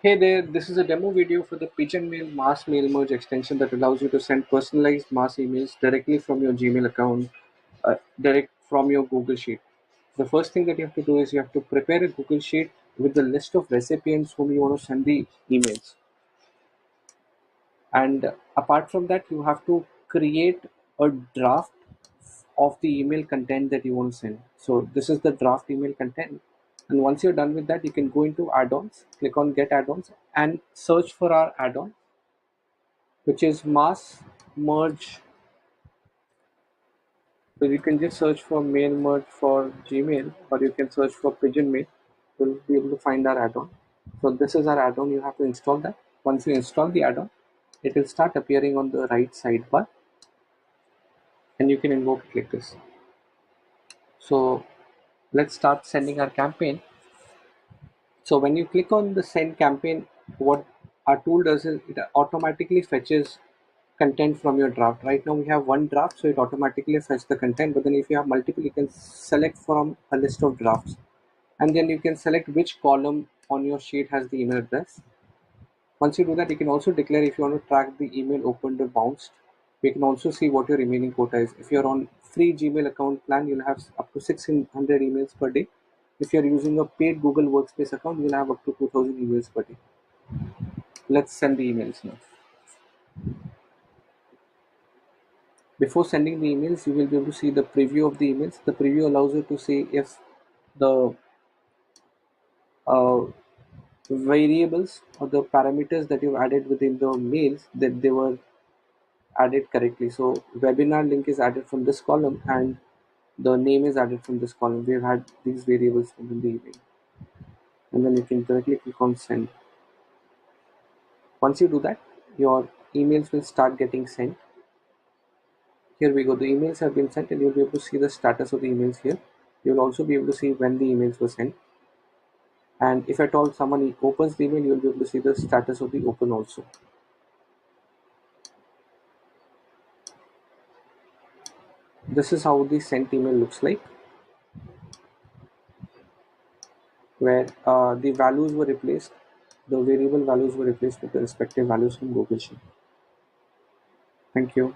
Hey there, this is a demo video for the Pigeon Mail mass mail merge extension that allows you to send personalized mass emails directly from your Gmail account, direct from your Google Sheet. The first thing that you have to do is you have to prepare a Google Sheet with the list of recipients whom you want to send the emails. And apart from that, you have to create a draft of the email content that you want to send. So this is the draft email content. And once you're done with that, you can go into add-ons, click on get add-ons and search for our add-on, which is mass merge. So you can just search for mail merge for Gmail, or you can search for Pigeon Mail. You'll be able to find our add-on. So this is our add-on. You have to install that. Once you install the add-on, it will start appearing on the right sidebar, and you can invoke it like this. So let's start sending our campaign. So when you click on the send campaign, what our tool does is it automatically fetches content from your draft. Right now we have one draft, so it automatically fetches the content. But then if you have multiple, you can select from a list of drafts, and then you can select which column on your sheet has the email address. Once you do that, you can also declare if you want to track the email opened or bounced. We can also see what your remaining quota is. If you're on free Gmail account plan, you'll have up to 600 emails per day. If you're using a paid Google Workspace account, you'll have up to 2000 emails per day. Let's send the emails now. Before sending the emails, you will be able to see the preview of the emails. The preview allows you to see if the uh, variables or the parameters that you've added within the mails that they were added correctly. So webinar link is added from this column and the name is added from this column. We've had these variables within the email, and then you can directly click on send. Once you do that, your emails will start getting sent. Here we go, the emails have been sent, and you'll be able to see the status of the emails here. You'll also be able to see when the emails were sent, and if at all someone opens the email, you'll be able to see the status of the open also. This is how the sent email looks like, where the values were replaced, the variable values were replaced with the respective values from Google Sheet. Thank you.